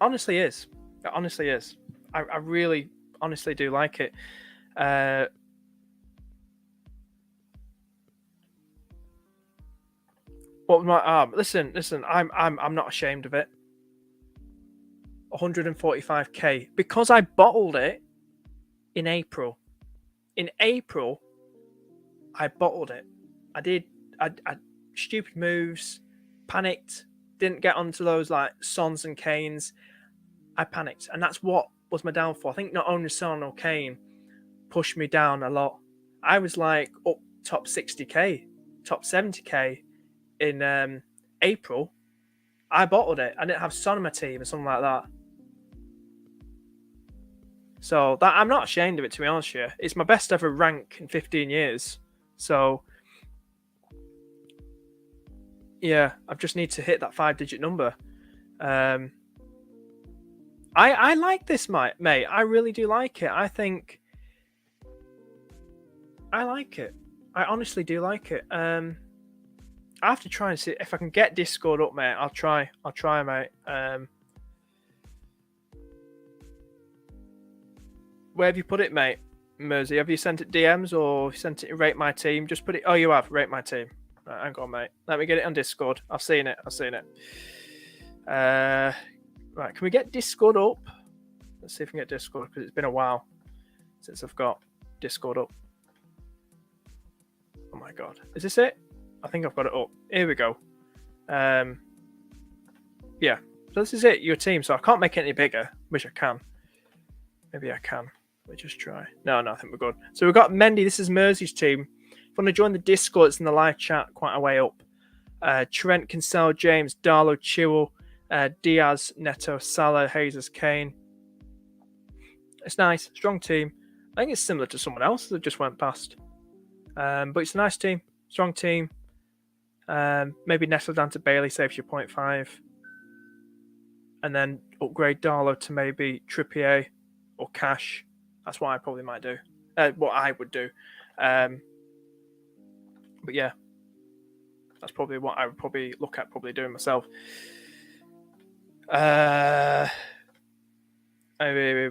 Honestly is. It honestly is. I really, honestly do like it. What was my arm? Listen. I'm not ashamed of it. 145k because I bottled it in April. In April, I bottled it. I did. I stupid moves, panicked, didn't get onto those Sons and Kanes. I panicked, and that's what was my downfall. I think not only Son or Kane pushed me down a lot. I was up top 60k, top 70k in April. I bottled it. I didn't have Son on my team or something like that. So that I'm not ashamed of it, to be honest with you. It's my best ever rank in 15 years. So yeah, I just need to hit that 5-digit number. I like this, mate. I really do like it. I think I like it. I honestly do like it. I have to try and see if I can get Discord up, mate. I'll try, mate. Where have you put it, mate? Mersey, have you sent it DMs or sent it to Rate My Team? Just put it. Oh, you have. Rate My Team. Right, hang on, mate. Let me get it on Discord. I've seen it. Right, can we get Discord up? Let's see if we can get Discord because it's been a while since I've got Discord up. Oh my god, is this it? I think I've got it up. Here we go. Yeah, so this is it. Your team. So I can't make it any bigger. Wish I can. Maybe I can. Let me just try. No, I think we're good. So we've got Mendy. This is Mersey's team. If you want to join the Discord, it's in the live chat quite a way up. Trent, Cancelo, James, Darlow, Chilwell, Diaz, Neto, Salah, Jesus, Kane. It's nice. Strong team. I think it's similar to someone else that just went past. But it's a nice team, strong team. Maybe nestle down to Bailey, saves you 0.5. And then upgrade Darlow to maybe Trippier or Cash. That's what I probably might do. What I would do. But yeah, that's probably what I would probably look at probably doing myself. Here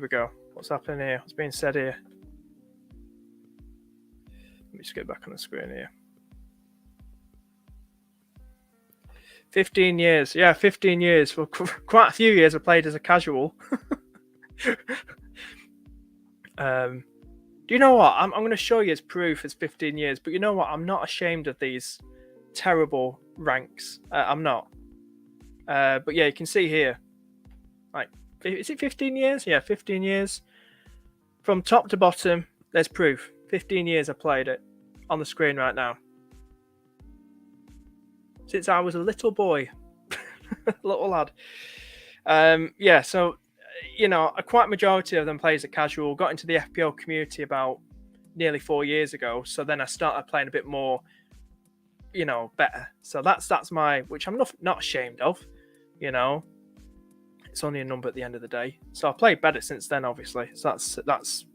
we go. What's happening here? What's being said here? Let me just get back on the screen here. 15 years. Yeah, 15 years. For quite a few years I played as a casual. Do you know what? I'm going to show you as proof it's 15 years. But you know what? I'm not ashamed of these terrible ranks. I'm not. But yeah, you can see here. Like, is it 15 years? Yeah, 15 years. From top to bottom, there's proof. 15 years I played it on the screen right now. Since I was a little boy. Little lad. Yeah, so, you know, quite a majority of them play as a casual. Got into the FPL community about nearly 4 years ago. So then I started playing a bit more, you know, better. So that's my, which I'm not ashamed of, you know. It's only a number at the end of the day. So I've played better since then, obviously. So that's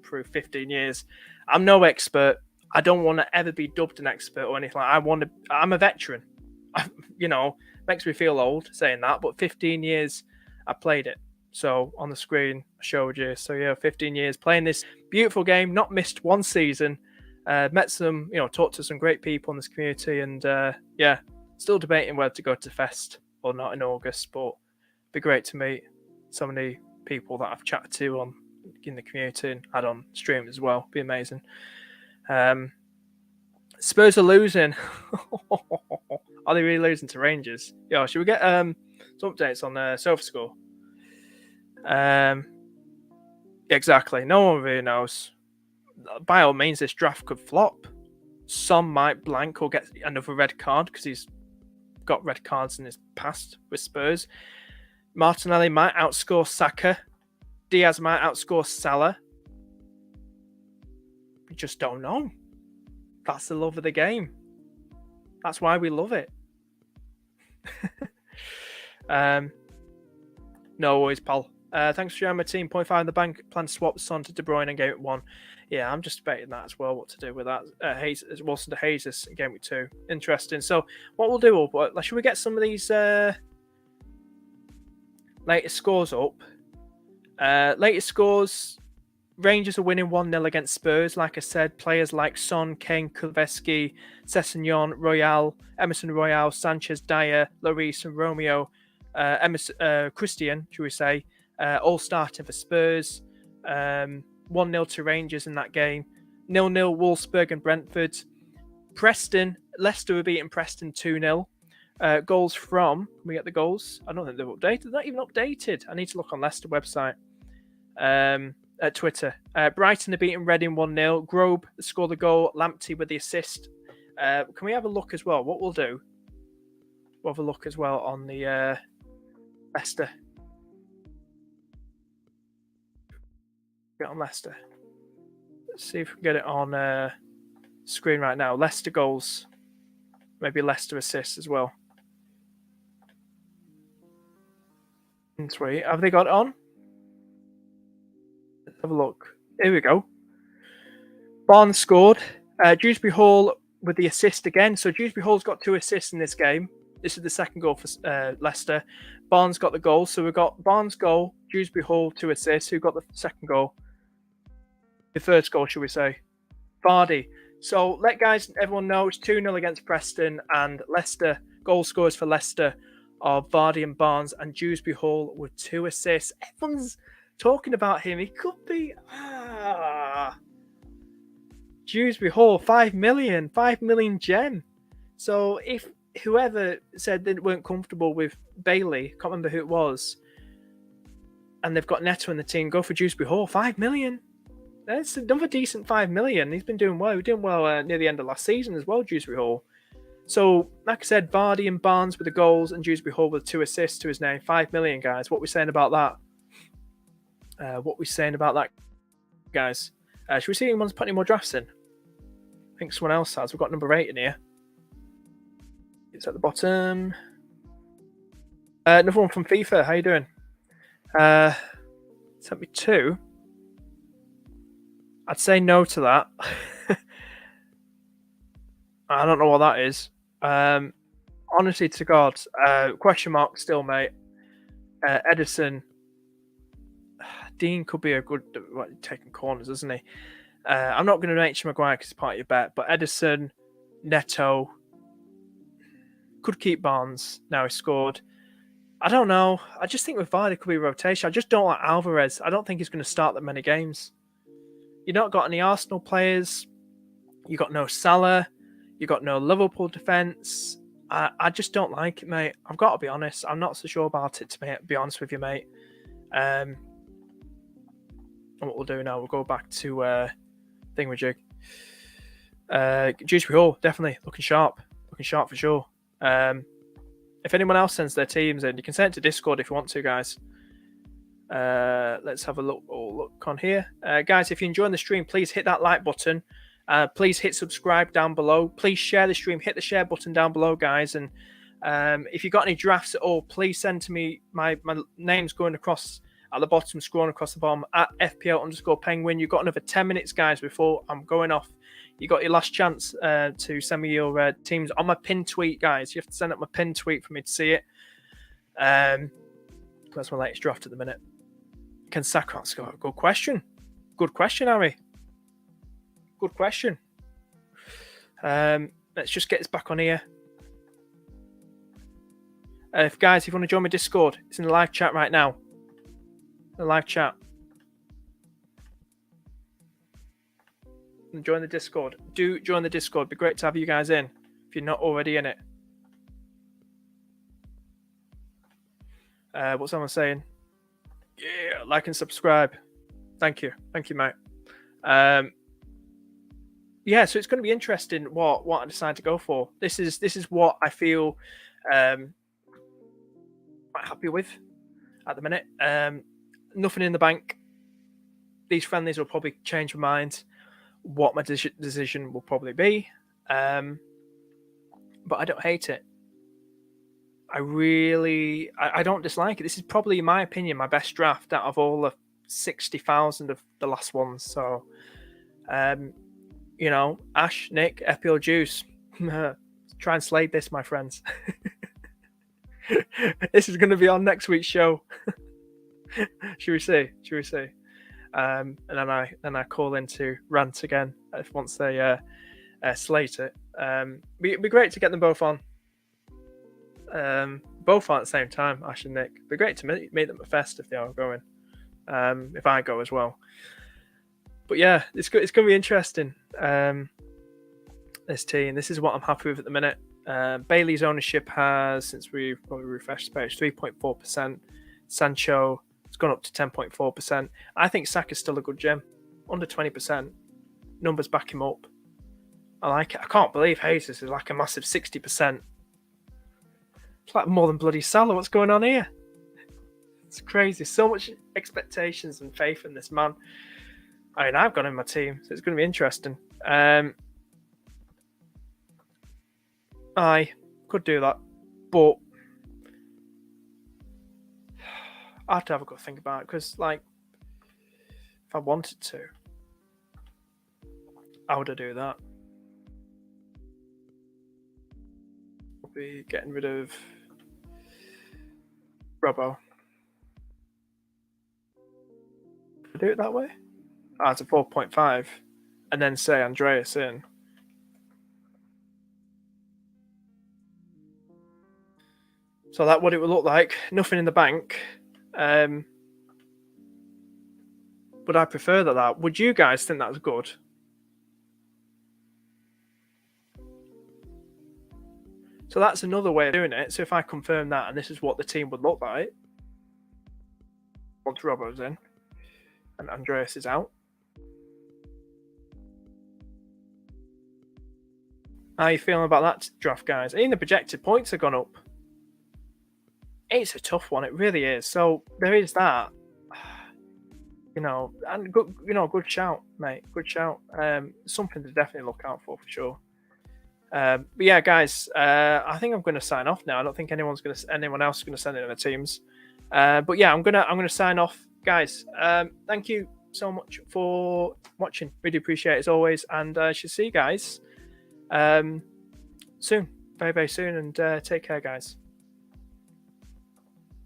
proof. 15 years. I'm no expert. I don't want to ever be dubbed an expert or anything like that. I'm a veteran. You know, makes me feel old saying that, but 15 years I played it. So on the screen I showed you. So yeah, 15 years playing this beautiful game, not missed one season. Met some, you know, talked to some great people in this community, and yeah, still debating whether to go to Fest or not in August, but it'd be great to meet so many people that I've chatted to in the community and had on stream as well. Be amazing. Spurs are losing. Are they really losing to Rangers? Yeah, should we get some updates on SofaScore? Exactly. No one really knows. By all means, this draft could flop. Some might blank or get another red card because he's got red cards in his past with Spurs. Martinelli might outscore Saka. Diaz might outscore Salah. We just don't know. That's the love of the game. That's why we love it. No worries, pal. Thanks for sharing my team. 0.5 in the bank. Plan to swap Son to De Bruyne in game week 1. Yeah, I'm just debating that as well, what to do with that. Wilson to Jesus in game week 2. Interesting. So what we'll do, should we get some of these latest scores up? Latest scores, Rangers are winning 1-0 against Spurs. Like I said, players like Son, Kane, Kulveski, Sessegnon, Royale, Emerson Royale, Sanchez, Dyer, Lloris and Romeo, Christian, should we say, all starting for Spurs. 1-0 to Rangers in that game. 0-0 Wolfsburg and Brentford. Leicester were beating Preston 2-0. Goals from, can we get the goals? I don't think they've updated. They're not even updated. I need to look on Leicester website. At Twitter. Brighton are beating Reading 1-0. Grobe scored the goal. Lamptey with the assist. Can we have a look as well? What we'll do, we'll have a look as well on the Leicester. Get on Leicester. Let's see if we can get it on screen right now. Leicester goals. Maybe Leicester assists as well. Sweet. Have they got it on? Let's have a look. Here we go. Barnes scored. Dewsbury Hall with the assist again. So Dewsbury Hall's got 2 assists in this game. This is the second goal for Leicester. Barnes got the goal. So we've got Barnes goal, Dewsbury Hall 2 assists. Who got the second goal? The first goal, should we say? Vardy. So let everyone know it's 2-0 against Preston, and Leicester goal scorers for Leicester are Vardy and Barnes, and Dewsbury Hall with 2 assists. Everyone's talking about him. He could be Dewsbury Hall, 5 million gem. So if whoever said they weren't comfortable with Bailey, can't remember who it was, and they've got Neto in the team, go for Dewsbury Hall, 5 million. That's another decent 5 million. He's been doing well. He was doing well near the end of last season as well, Dewsbury Hall. So, like I said, Vardy and Barnes with the goals and Dewsbury Hall with 2 assists to his name. 5 million, guys. What are we saying about that? Guys? Should we see anyone's put any more drafts in? I think someone else has. We've got number 8 in here. It's at the bottom. Another one from FIFA. How you doing? Sent me 2. I'd say no to that. I don't know what that is. Honestly to God, question mark still, mate. Edison. Dean could be a good taking corners, isn't he? I'm not going to mention Maguire because he's part of your bet, but Edison, Neto, could keep Barnes. Now he scored. I don't know. I just think with Vardy could be a rotation. I just don't like Alvarez. I don't think he's going to start that many games. You've not got any Arsenal players. You got no Salah. You got no Liverpool defence. I just don't like it, mate. I've got to be honest. I'm not so sure about it, to be honest with you, mate. And what we'll do now, we'll go back to Thingamajig. Juice Hall, definitely looking sharp for sure. If anyone else sends their teams in, you can send it to Discord if you want to, guys. Let's have a look on here. Guys, if you're enjoying the stream, please hit that like button. Please hit subscribe down below. Please share the stream. Hit the share button down below, guys. And if you've got any drafts at all, please send to me. My name's going across at the bottom, scrolling across the bottom, at FPL_penguin. You've got another 10 minutes, guys, before I'm going off. You got your last chance to send me your teams on my pinned tweet, guys. You have to send up my pinned tweet for me to see it. That's my latest draft at the minute. Can Saka score? Good question. Good question, Harry. Good question. Let's just get this back on here. Guys, if you want to join my Discord, it's in the live chat right now. The live chat. And join the Discord. Do join the Discord. It'd be great to have you guys in if you're not already in it. What's someone saying? Yeah, like and subscribe. Thank you, mate. Yeah, so it's going to be interesting what I decide to go for. This is what I feel quite happy with at the minute. Nothing in the bank. These friendlies will probably change my mind. What my decision will probably be, but I don't hate it. I don't dislike it. This is probably, in my opinion, my best draft out of all the 60,000 of the last ones. So, Ash, Nick, FPL Juice, try and slay this, my friends. This is going to be on next week's show. Should we see? And then I call into rant again once they slate it. It'd be great to get them both on. Both on at the same time, Ash and Nick. It'd be great to meet them at Fest if they are going. If I go as well. But yeah, it's going to be interesting. This team. This is what I'm happy with at the minute. Bailey's ownership has, since we probably refreshed the page, 3.4%. Sancho, it's gone up to 10.4%. I think Saka's still a good gem. Under 20%. Numbers back him up. I like it. I can't believe Jesus is like a massive 60%. It's like more than bloody Salah. What's going on here? It's crazy. So much expectations and faith in this man. I mean, I've got him in my team, so it's going to be interesting. I could do that, but I have to have a good think about it, because, like, if I wanted to, how would I do that? I'll be getting rid of Robbo. Do it that way? It's a 4.5, and then say Andreas in. So that's what it would look like. Nothing in the bank. Would I prefer that? Would you guys think that's good? So that's another way of doing it. So if I confirm that, and this is what the team would look like once Robbo's in and Andreas is out. How are you feeling about that draft, guys? Even the projected points have gone up. It's a tough one. It really is. So there is that. and good, good shout, mate. Good shout. Something to definitely look out for sure. But yeah, guys, I think I'm going to sign off now. I don't think anyone else is going to send in their teams. But yeah, I'm gonna sign off, guys. Thank you so much for watching. Really appreciate it as always, and I should see you guys soon, very very soon. And take care, guys.